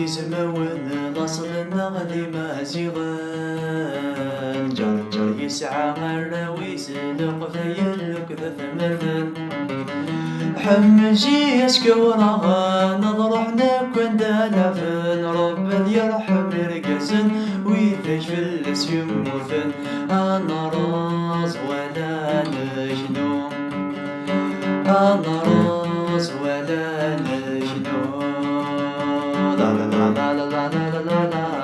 يزمون الأصل النغدي مازيغن جرجر يسعى الراويس لقفي الكذف مثل حمشي يسكورها نضرح نكون دالفن رب يرحم يرقزن ويفش في الاسيم مثل أنا راس ولا نجنو أنا راس ولا نجنو لا لا لا لا لا لا لا لا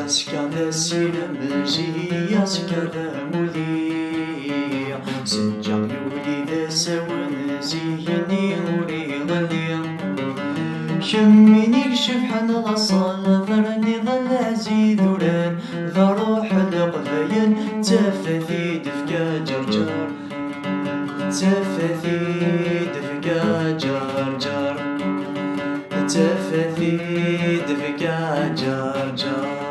جياس كذا سينم جياس كذا مولي سنجاق يولي ذا سون زيني وري ظلي شميني شبحان الأصل ذرني ظل عزيز وران ذا روح القضايا تفاثي دفكا جرجر تفاثي دفكا جرجر تفاثي دفكا جرجر